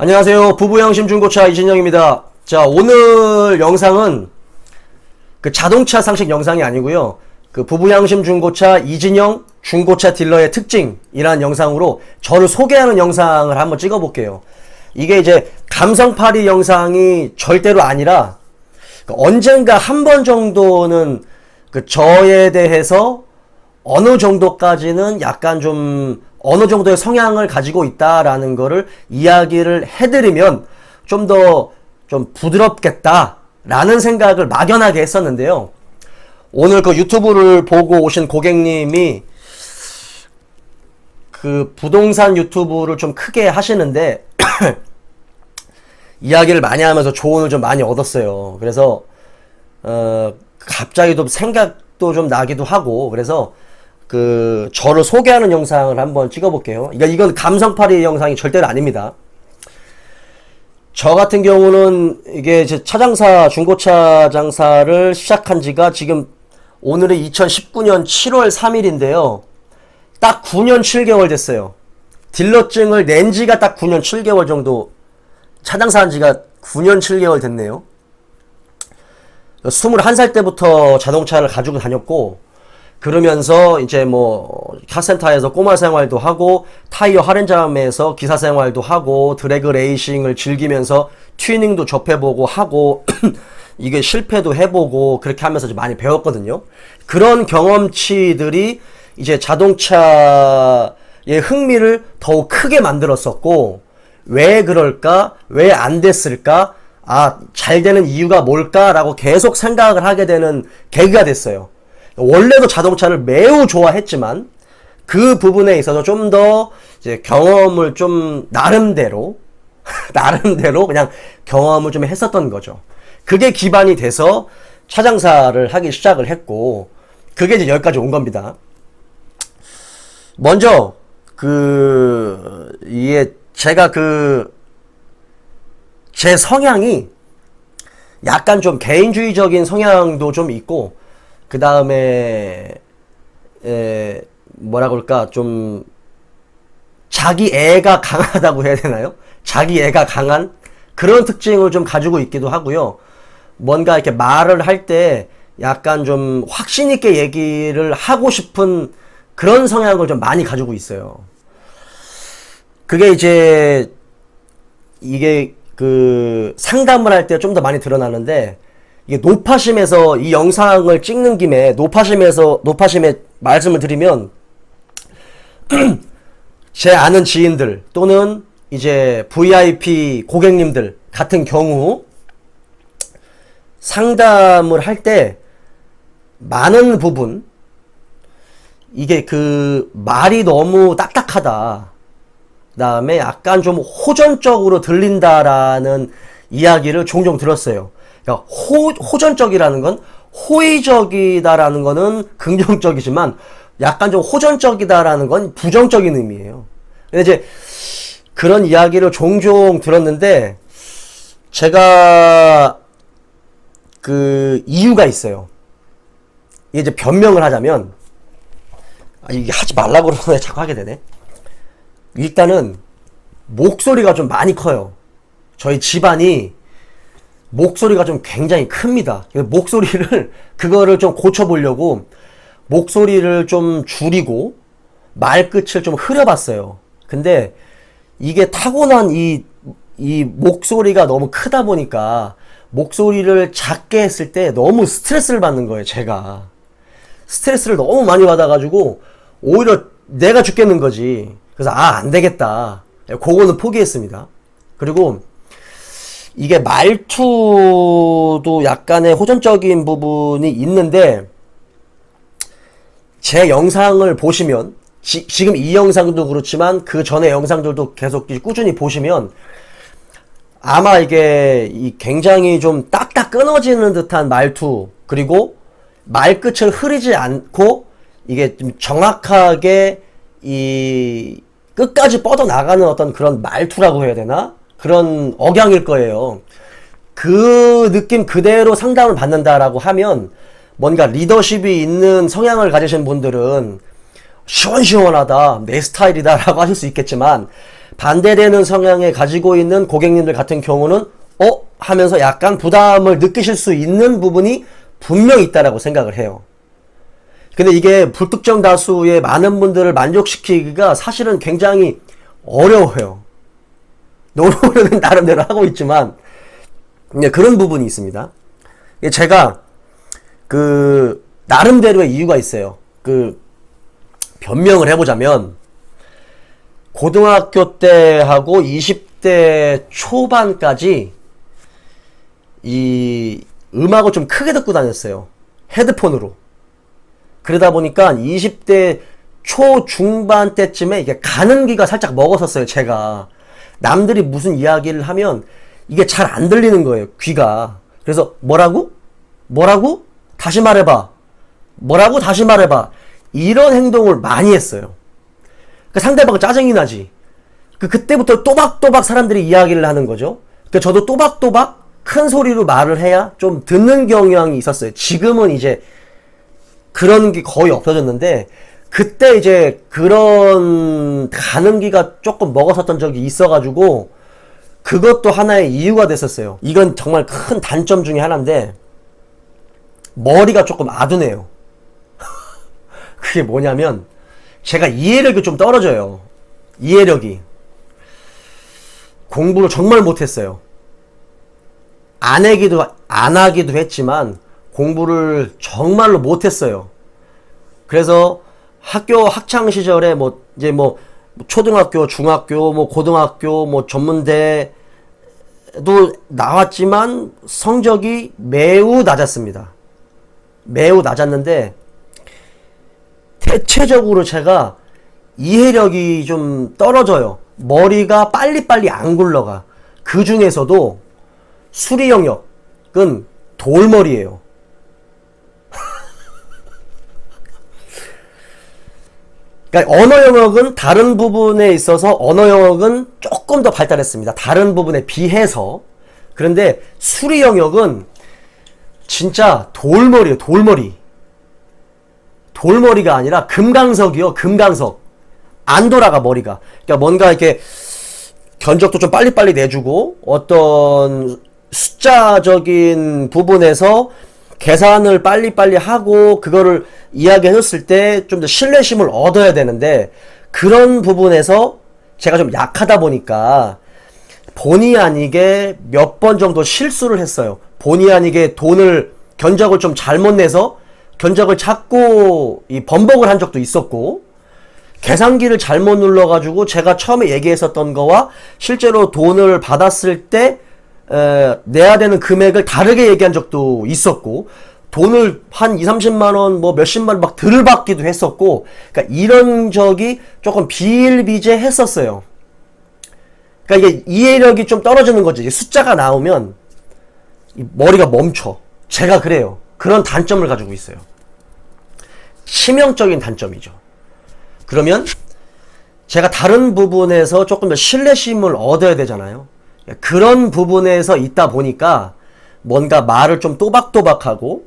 안녕하세요. 부부양심 중고차 이진영입니다. 자, 오늘 영상은 그 자동차 상식 영상이 아니고요. 그 부부양심 중고차 이진영 중고차 딜러의 특징이라는 영상으로 저를 소개하는 영상을 한번 찍어볼게요. 이게 이제 감성팔이 영상이 절대로 아니라 언젠가 한 번 정도는 그 저에 대해서 어느 정도까지는 약간 좀 어느 정도의 성향을 가지고 있다라는 거를 이야기를 해드리면 좀 더 좀 부드럽겠다라는 생각을 막연하게 했었는데요. 오늘 그 유튜브를 보고 오신 고객님이 그 부동산 유튜브를 좀 크게 하시는데 이야기를 많이 하면서 조언을 좀 많이 얻었어요. 그래서 갑자기 또 생각도 좀 나기도 하고, 그래서 그 저를 소개하는 영상을 한번 찍어볼게요. 그러니까 이건 감성팔이 영상이 절대로 아닙니다. 저 같은 경우는 이게 제 차장사 중고차 장사를 시작한 지가 지금 오늘이 2019년 7월 3일인데요. 딱 9년 7개월 됐어요. 딜러증을 낸 지가 딱 9년 7개월 정도, 차장사 한 지가 9년 7개월 됐네요. 21살 때부터 자동차를 가지고 다녔고, 그러면서 이제 뭐 카센터에서 꼬마 생활도 하고 타이어 할인점에서 기사 생활도 하고 드래그 레이싱을 즐기면서 튜닝도 접해보고 하고 이게 실패도 해보고 그렇게 하면서 좀 많이 배웠거든요. 그런 경험치들이 이제 자동차의 흥미를 더욱 크게 만들었었고, 왜 그럴까? 왜 안 됐을까? 잘 되는 이유가 뭘까라고 계속 생각을 하게 되는 계기가 됐어요. 원래도 자동차를 매우 좋아했지만 그 부분에 있어서 좀 더 이제 경험을 좀 나름대로 그냥 경험을 좀 했었던 거죠. 그게 기반이 돼서 차장사를 하기 시작을 했고, 그게 이제 여기까지 온 겁니다. 먼저 이게 제가 제 성향이 약간 좀 개인주의적인 성향도 좀 있고, 그 다음에 뭐라 그럴까, 좀 자기 애가 강하다고 해야 되나요? 자기 애가 강한 그런 특징을 좀 가지고 있기도 하고요. 뭔가 이렇게 말을 할 때 약간 좀 확신 있게 얘기를 하고 싶은 그런 성향을 좀 많이 가지고 있어요. 그게 이제 이게 그 상담을 할 때 좀 더 많이 드러나는데, 이게 노파심에서 이 영상을 찍는 김에 노파심에 말씀을 드리면 제 아는 지인들 또는 이제 VIP 고객님들 같은 경우 상담을 할 때 많은 부분 이게 그 말이 너무 딱딱하다, 그다음에 약간 좀 호전적으로 들린다라는 이야기를 종종 들었어요. 그러니까 호전적이라는 건, 호의적이다라는 거는 긍정적이지만 약간 좀 호전적이다라는 건 부정적인 의미예요. 근데 이제 그런 이야기를 종종 들었는데, 제가 그 이유가 있어요. 이게 이제 변명을 하자면, 이게 하지 말라고 그러는데 자꾸 하게 되네. 일단은 목소리가 좀 많이 커요. 저희 집안이 목소리가 좀 굉장히 큽니다. 그거를 좀 고쳐보려고 목소리를 좀 줄이고 말끝을 좀 흐려봤어요. 근데 이게 타고난 이 목소리가 너무 크다 보니까 목소리를 작게 했을 때 너무 스트레스를 받는 거예요. 제가 스트레스를 너무 많이 받아가지고 오히려 내가 죽겠는 거지. 그래서 안 되겠다, 그거는 포기했습니다. 그리고 이게 말투도 약간의 호전적인 부분이 있는데, 제 영상을 보시면 지금 이 영상도 그렇지만 그 전에 영상들도 계속 꾸준히 보시면 아마 이게 굉장히 좀 딱딱 끊어지는 듯한 말투, 그리고 말끝을 흐리지 않고 이게 좀 정확하게 끝까지 뻗어나가는 어떤 그런 말투라고 해야 되나? 그런 억양일 거예요. 그 느낌 그대로 상담을 받는다라고 하면, 뭔가 리더십이 있는 성향을 가지신 분들은 시원시원하다, 내 스타일이다 라고 하실 수 있겠지만, 반대되는 성향에 가지고 있는 고객님들 같은 경우는 하면서 약간 부담을 느끼실 수 있는 부분이 분명히 있다라고 생각을 해요. 근데 이게 불특정 다수의 많은 분들을 만족시키기가 사실은 굉장히 어려워요. 노력은 나름대로 하고 있지만 그런 부분이 있습니다. 제가 나름대로의 이유가 있어요. 변명을 해보자면 고등학교 때하고 20대 초반까지 이 음악을 좀 크게 듣고 다녔어요. 헤드폰으로. 그러다 보니까 20대 초중반 때쯤에 이게 가는 귀가 살짝 먹었었어요, 제가. 남들이 무슨 이야기를 하면 이게 잘 안 들리는 거예요, 귀가. 그래서 뭐라고? 다시 말해봐. 뭐라고? 다시 말해봐. 이런 행동을 많이 했어요. 상대방은 짜증이 나지. 그때부터 또박또박 사람들이 이야기를 하는 거죠. 저도 또박또박 큰 소리로 말을 해야 좀 듣는 경향이 있었어요. 지금은 이제 그런 게 거의 없어졌는데, 그때 이제 그런 가는기가 조금 먹었었던 적이 있어가지고, 그것도 하나의 이유가 됐었어요. 이건 정말 큰 단점 중에 하나인데, 머리가 조금 아둔해요. 그게 뭐냐면, 제가 이해력이 좀 떨어져요. 이해력이. 공부를 정말 못했어요. 안 하기도 했지만, 공부를 정말로 못했어요. 그래서 학창 시절에 초등학교, 중학교, 고등학교, 전문대도 나왔지만 성적이 매우 낮았습니다. 매우 낮았는데 대체적으로 제가 이해력이 좀 떨어져요. 머리가 빨리빨리 안 굴러가. 그 중에서도 수리 영역은 돌머리예요. 그러니까 언어 영역은 다른 부분에 있어서 언어 영역은 조금 더 발달했습니다. 다른 부분에 비해서. 그런데 수리 영역은 진짜 돌머리예요. 돌머리. 돌머리가 아니라 금강석이요. 금강석. 안 돌아가 머리가. 그러니까 뭔가 이렇게 견적도 좀 빨리빨리 내주고 어떤 숫자적인 부분에서 계산을 빨리빨리 하고 그거를 이야기해줬을 때 좀 더 신뢰심을 얻어야 되는데, 그런 부분에서 제가 좀 약하다 보니까 본의 아니게 몇 번 정도 실수를 했어요. 본의 아니게 견적을 좀 잘못 내서 견적을 자꾸 번복을 한 적도 있었고, 계산기를 잘못 눌러가지고 제가 처음에 얘기했었던 거와 실제로 돈을 받았을 때 내야 되는 금액을 다르게 얘기한 적도 있었고, 돈을 한 2~30만원 몇십만원 막 덜 받기도 했었고, 그러니까 이런 적이 조금 비일비재했었어요. 그러니까 이게 이해력이 좀 떨어지는 거지. 숫자가 나오면 머리가 멈춰. 제가 그래요. 그런 단점을 가지고 있어요. 치명적인 단점이죠. 그러면 제가 다른 부분에서 조금 더 신뢰심을 얻어야 되잖아요. 그런 부분에서 있다 보니까 뭔가 말을 좀 또박또박하고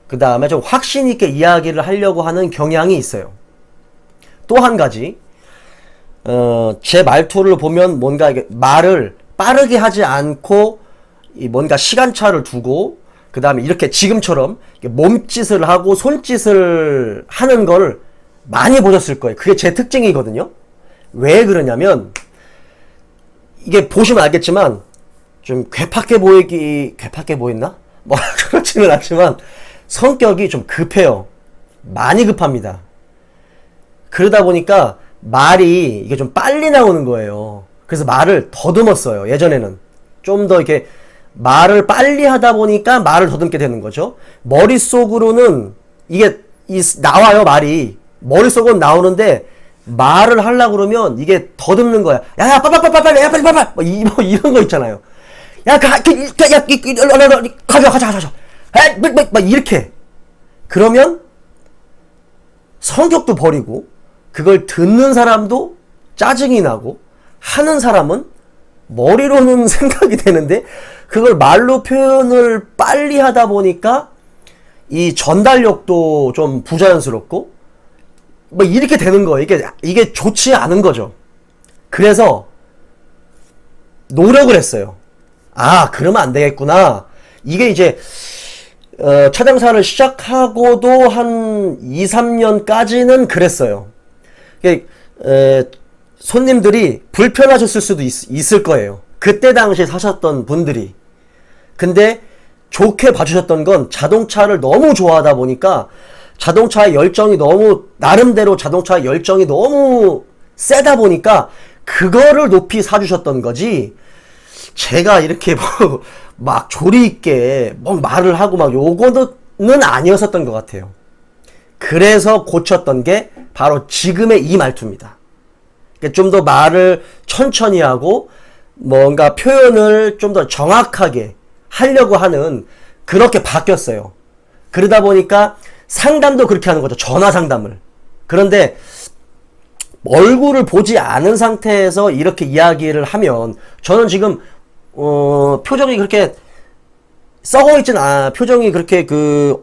그 다음에 좀 확신 있게 이야기를 하려고 하는 경향이 있어요. 또 한 가지, 제 말투를 보면 뭔가 말을 빠르게 하지 않고 뭔가 시간차를 두고 그 다음에 이렇게 지금처럼 몸짓을 하고 손짓을 하는 걸 많이 보셨을 거예요. 그게 제 특징이거든요. 왜 그러냐면 이게 보시면 알겠지만 좀 괴팍해 보였나? 그렇지는 않지만 성격이 좀 급해요. 많이 급합니다. 그러다 보니까 말이 이게 좀 빨리 나오는 거예요. 그래서 말을 더듬었어요. 예전에는 좀 더 이렇게 말을 빨리 하다 보니까 말을 더듬게 되는 거죠. 머릿속으로는 이게 나와요. 말이 머릿속은 나오는데 말을 하려고 그러면 이게 더듬는 거야. 야, 빨리, 야, 빨리. 이런 거 있잖아요. 야, 가져. 막 이렇게. 그러면 성격도 버리고, 그걸 듣는 사람도 짜증이 나고, 하는 사람은 머리로는 생각이 되는데, 그걸 말로 표현을 빨리 하다 보니까, 이 전달력도 좀 부자연스럽고, 이렇게 되는 거예요. 이게 좋지 않은 거죠. 그래서 노력을 했어요. 아, 그러면 안 되겠구나. 이게 이제 차 장사를 시작하고도 한 2, 3년까지는 그랬어요. 손님들이 불편하셨을 수도 있을 거예요. 그때 당시에 사셨던 분들이. 근데 좋게 봐주셨던 건 자동차를 너무 좋아하다 보니까 자동차의 열정이 너무, 나름대로 자동차의 열정이 너무 세다 보니까 그거를 높이 사주셨던 거지. 제가 이렇게 뭐 막 조리 있게 뭐 말을 하고 막 요거는 아니었었던 것 같아요. 그래서 고쳤던 게 바로 지금의 이 말투입니다. 좀 더 말을 천천히 하고 뭔가 표현을 좀 더 정확하게 하려고 하는, 그렇게 바뀌었어요. 그러다 보니까 상담도 그렇게 하는 거죠. 전화 상담을. 그런데 얼굴을 보지 않은 상태에서 이렇게 이야기를 하면, 저는 지금 표정이 그렇게 썩어 있진 표정이 그렇게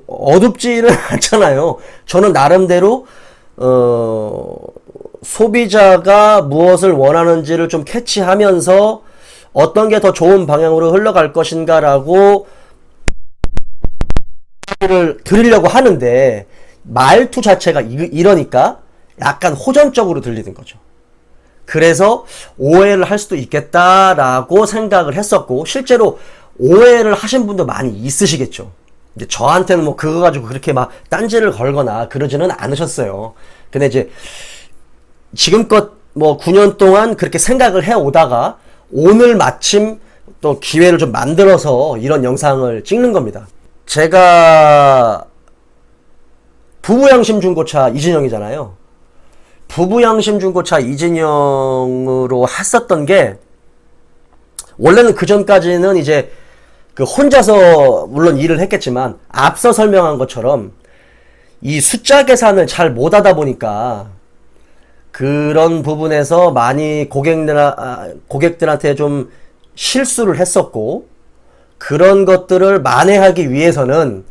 어둡지는 않잖아요. 저는 나름대로 소비자가 무엇을 원하는지를 좀 캐치하면서 어떤 게 더 좋은 방향으로 흘러갈 것인가라고 를 드리려고 하는데, 말투 자체가 이러니까 약간 호전적으로 들리는 거죠. 그래서 오해를 할 수도 있겠다라고 생각을 했었고, 실제로 오해를 하신 분도 많이 있으시겠죠. 이제 저한테는 뭐 그거 가지고 그렇게 막 딴지를 걸거나 그러지는 않으셨어요. 근데 이제 지금껏 뭐 9년 동안 그렇게 생각을 해오다가 오늘 마침 또 기회를 좀 만들어서 이런 영상을 찍는 겁니다. 제가 부부양심 중고차 이진영이잖아요. 부부양심 중고차 이진영으로 했었던 게, 원래는 그 전까지는 이제 혼자서 물론 일을 했겠지만, 앞서 설명한 것처럼 이 숫자 계산을 잘 못하다 보니까 그런 부분에서 많이 고객들한테 좀 실수를 했었고, 그런 것들을 만회하기 위해서는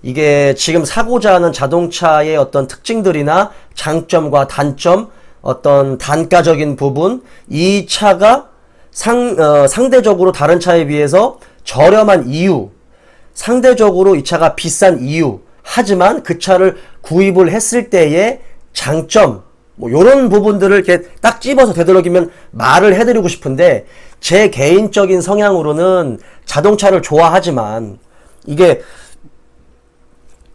이게 지금 사고자 하는 자동차의 어떤 특징들이나 장점과 단점, 어떤 단가적인 부분, 이 차가 상대적으로 다른 차에 비해서 저렴한 이유, 상대적으로 이 차가 비싼 이유, 하지만 그 차를 구입을 했을 때의 장점, 뭐 요런 부분들을 이렇게 딱 집어서 되도록이면 말을 해드리고 싶은데, 제 개인적인 성향으로는 자동차를 좋아하지만 이게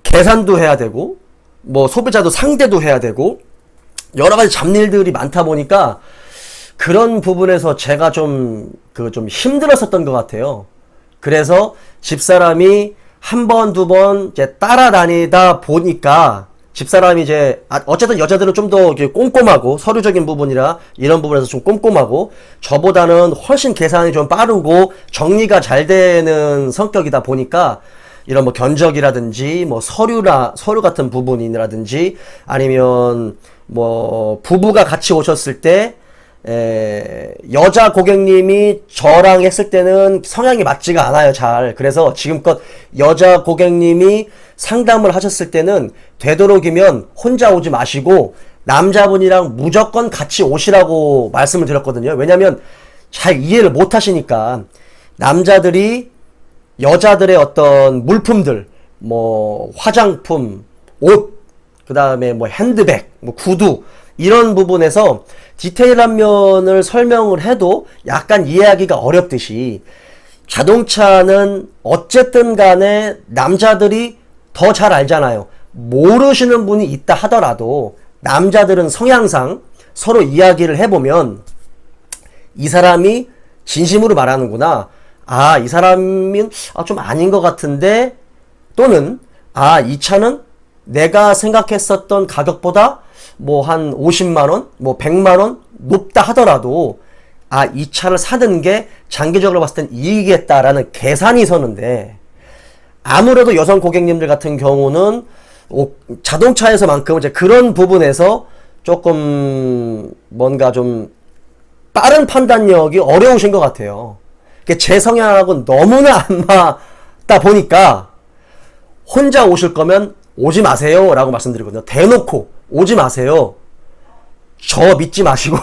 계산도 해야 되고 뭐 소비자도 상대도 해야 되고 여러 가지 잡일들이 많다 보니까 그런 부분에서 제가 좀 힘들었었던 것 같아요. 그래서 집사람이 한 번, 두 번 이제 따라다니다 보니까, 집사람이 이제 어쨌든 여자들은 좀 더 꼼꼼하고, 서류적인 부분이라 이런 부분에서 좀 꼼꼼하고, 저보다는 훨씬 계산이 좀 빠르고 정리가 잘 되는 성격이다 보니까, 이런 뭐 견적이라든지 뭐 서류 같은 부분이라든지, 아니면 뭐 부부가 같이 오셨을 때 여자 고객님이 저랑 했을 때는 성향이 맞지가 않아요, 잘. 그래서 지금껏 여자 고객님이 상담을 하셨을 때는 되도록이면 혼자 오지 마시고 남자분이랑 무조건 같이 오시라고 말씀을 드렸거든요. 왜냐면 잘 이해를 못 하시니까. 남자들이 여자들의 어떤 물품들, 뭐 화장품, 옷, 그 다음에 뭐 핸드백, 뭐 구두, 이런 부분에서 디테일한 면을 설명을 해도 약간 이해하기가 어렵듯이, 자동차는 어쨌든 간에 남자들이 더 잘 알잖아요. 모르시는 분이 있다 하더라도 남자들은 성향상 서로 이야기를 해보면 이 사람이 진심으로 말하는구나, 아, 이 사람은 좀 아닌 것 같은데, 또는 아, 이 차는 내가 생각했었던 가격보다 뭐 한 50만원, 뭐 100만원 높다 하더라도 아, 이 차를 사는 게 장기적으로 봤을 땐 이익이겠다라는 계산이 서는데, 아무래도 여성 고객님들 같은 경우는 자동차에서만큼은 이제 그런 부분에서 조금 뭔가 좀 빠른 판단력이 어려우신 것 같아요. 제 성향하고는 너무나 안 맞다 보니까 혼자 오실 거면 오지 마세요 라고 말씀드리거든요. 대놓고 오지 마세요. 저 믿지 마시고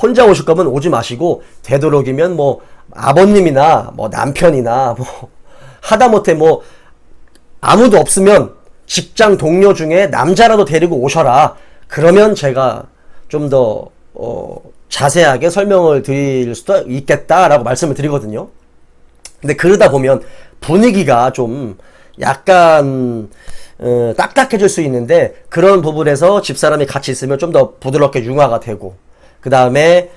혼자 오실 거면 오지 마시고 되도록이면 뭐 아버님이나 뭐 남편이나 뭐 하다못해 뭐 아무도 없으면 직장 동료 중에 남자라도 데리고 오셔라. 그러면 제가 좀 더 자세하게 설명을 드릴 수도 있겠다라고 말씀을 드리거든요. 근데 그러다 보면 분위기가 좀 약간 딱딱해질 수 있는데, 그런 부분에서 집사람이 같이 있으면 좀 더 부드럽게 융화가 되고, 그 다음에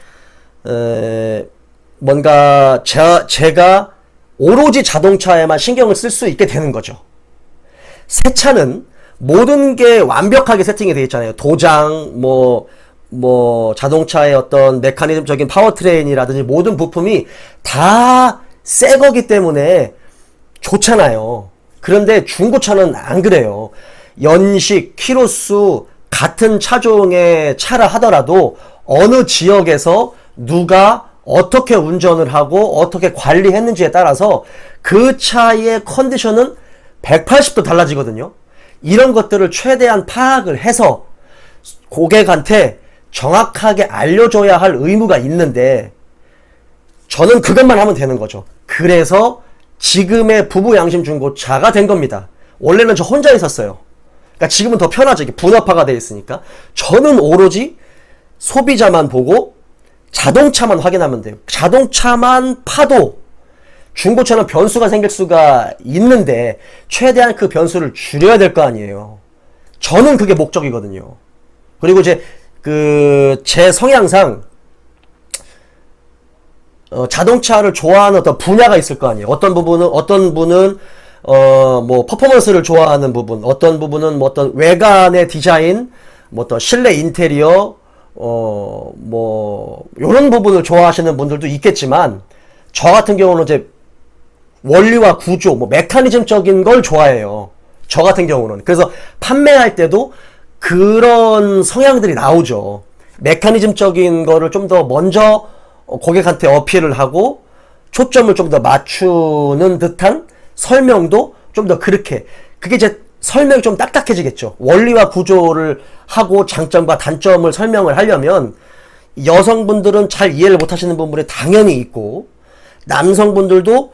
뭔가 제가 오로지 자동차에만 신경을 쓸 수 있게 되는 거죠. 새 차는 모든 게 완벽하게 세팅이 되어 있잖아요. 도장, 뭐 자동차의 어떤 메커니즘적인 파워트레인이라든지 모든 부품이 다 새 거기 때문에 좋잖아요. 그런데 중고차는 안 그래요. 연식, 키로수 같은 차종의 차라 하더라도 어느 지역에서 누가 어떻게 운전을 하고 어떻게 관리했는지에 따라서 그 차의 컨디션은 180도 달라지거든요. 이런 것들을 최대한 파악을 해서 고객한테 정확하게 알려줘야 할 의무가 있는데, 저는 그것만 하면 되는 거죠. 그래서 지금의 부부 양심 중고차가 된 겁니다. 원래는 저 혼자 있었어요. 그러니까 지금은 더 편하죠. 이게 분업화가 되어 있으니까. 저는 오로지 소비자만 보고 자동차만 확인하면 돼요. 자동차만 파도 중고차는 변수가 생길 수가 있는데 최대한 그 변수를 줄여야 될 거 아니에요. 저는 그게 목적이거든요. 그리고 이제 제 성향상 자동차를 좋아하는 어떤 분야가 있을 거 아니에요. 어떤 분은 뭐 퍼포먼스를 좋아하는 부분, 어떤 부분은 뭐 어떤 외관의 디자인, 뭐 어떤 실내 인테리어, 뭐 요런 부분을 좋아하시는 분들도 있겠지만, 저 같은 경우는 이제 원리와 구조, 뭐 메커니즘적인 걸 좋아해요. 저 같은 경우는. 그래서 판매할 때도 그런 성향들이 나오죠. 메커니즘적인 거를 좀 더 먼저 고객한테 어필을 하고 초점을 좀 더 맞추는 듯한 설명도 좀 더 그렇게, 그게 이제 설명이 좀 딱딱해지겠죠. 원리와 구조를 하고 장점과 단점을 설명을 하려면 여성분들은 잘 이해를 못 하시는 부분이 당연히 있고, 남성분들도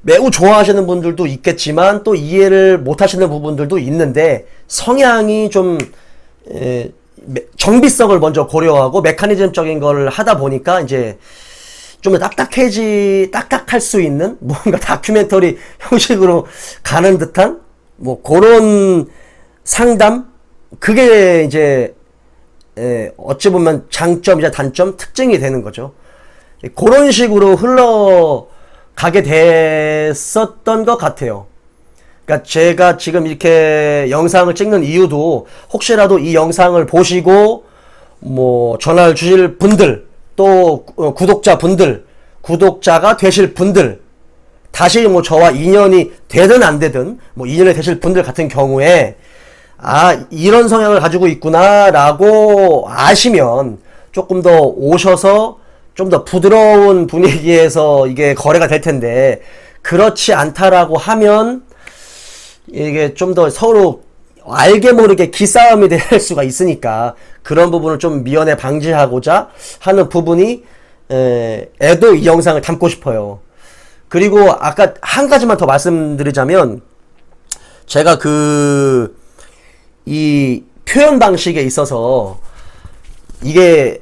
매우 좋아하시는 분들도 있겠지만 또 이해를 못 하시는 부분들도 있는데, 성향이 좀 정비성을 먼저 고려하고 메커니즘적인 걸 하다 보니까 이제 좀 더 딱딱할 수 있는 뭔가 다큐멘터리 형식으로 가는 듯한 뭐 그런 상담, 그게 이제 어찌 보면 장점이자 단점, 특징이 되는 거죠. 그런 식으로 흘러가게 됐었던 것 같아요. 그러니까 제가 지금 이렇게 영상을 찍는 이유도, 혹시라도 이 영상을 보시고 뭐 전화를 주실 분들, 또 구독자가 되실 분들, 다시 뭐 저와 인연이 되든 안 되든 뭐 인연이 되실 분들 같은 경우에 이런 성향을 가지고 있구나 라고 아시면 조금 더 오셔서 좀 더 부드러운 분위기에서 이게 거래가 될 텐데, 그렇지 않다라고 하면 이게 좀 더 서로 알게 모르게 기싸움이 될 수가 있으니까, 그런 부분을 좀 미연에 방지하고자 하는 부분이 에도 이 영상을 담고 싶어요. 그리고 아까 한 가지만 더 말씀드리자면, 제가 이 표현 방식에 있어서 이게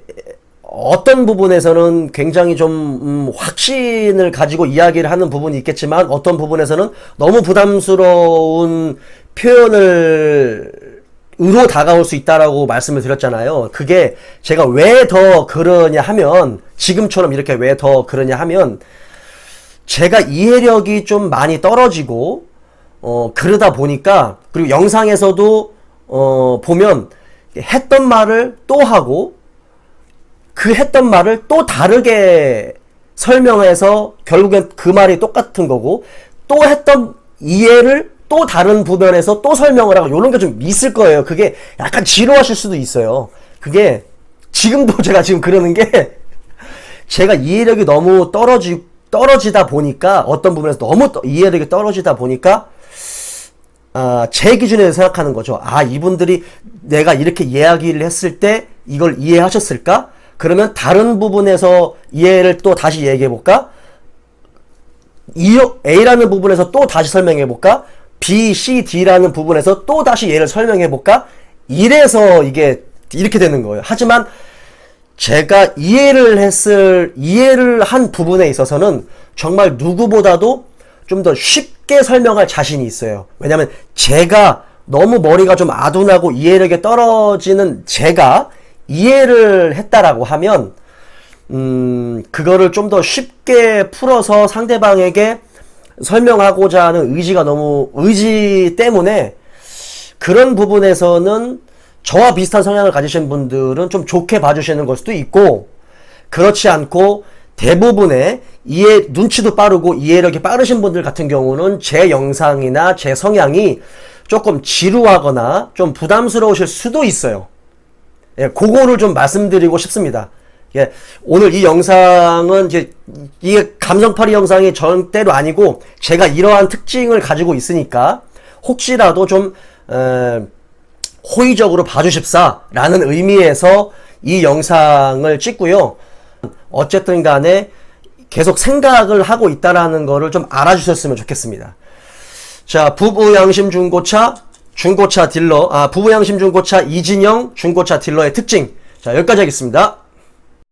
어떤 부분에서는 굉장히 좀 확신을 가지고 이야기를 하는 부분이 있겠지만, 어떤 부분에서는 너무 부담스러운 표현으로 다가올 수 있다라고 말씀을 드렸잖아요. 그게 제가 왜 더 그러냐 하면, 지금처럼 이렇게 왜 더 그러냐 하면, 제가 이해력이 좀 많이 떨어지고 그러다 보니까, 그리고 영상에서도 보면 했던 말을 또 하고 그 했던 말을 또 다르게 설명해서 결국엔 그 말이 똑같은 거고, 또 했던 이해를 또 다른 부분에서 또 설명을 하고, 요런 게 좀 있을 거예요. 그게 약간 지루하실 수도 있어요. 그게 지금도 제가 지금 그러는 게, 제가 이해력이 너무 떨어지다 보니까, 어떤 부분에서 너무 이해력이 떨어지다 보니까 제 기준에서 생각하는 거죠. 이분들이 내가 이렇게 이야기를 했을 때 이걸 이해하셨을까? 그러면 다른 부분에서 이해를 또 다시 얘기해 볼까? A라는 부분에서 또 다시 설명해 볼까? B, C, D라는 부분에서 또 다시 얘를 설명해 볼까? 이래서 이게 이렇게 되는 거예요. 하지만 제가 이해를 한 부분에 있어서는 정말 누구보다도 좀 더 쉽게 설명할 자신이 있어요. 왜냐면 제가 너무 머리가 좀 아둔하고 이해력이 떨어지는 제가 이해를 했다라고 하면 그거를 좀 더 쉽게 풀어서 상대방에게 설명하고자 하는 의지 때문에 그런 부분에서는 저와 비슷한 성향을 가지신 분들은 좀 좋게 봐주시는 걸 수도 있고, 그렇지 않고 대부분의 눈치도 빠르고 이해력이 빠르신 분들 같은 경우는 제 영상이나 제 성향이 조금 지루하거나 좀 부담스러우실 수도 있어요. 예, 그거를 좀 말씀드리고 싶습니다. 예, 오늘 이 영상은 이게 감성팔이 영상이 절대로 아니고 제가 이러한 특징을 가지고 있으니까 혹시라도 좀 호의적으로 봐주십사라는 의미에서 이 영상을 찍고요. 어쨌든 간에 계속 생각을 하고 있다라는 거를 좀 알아주셨으면 좋겠습니다. 자, 부부양심 중고차 딜러, 부부양심 중고차 이진영 중고차 딜러의 특징. 자, 여기까지 하겠습니다.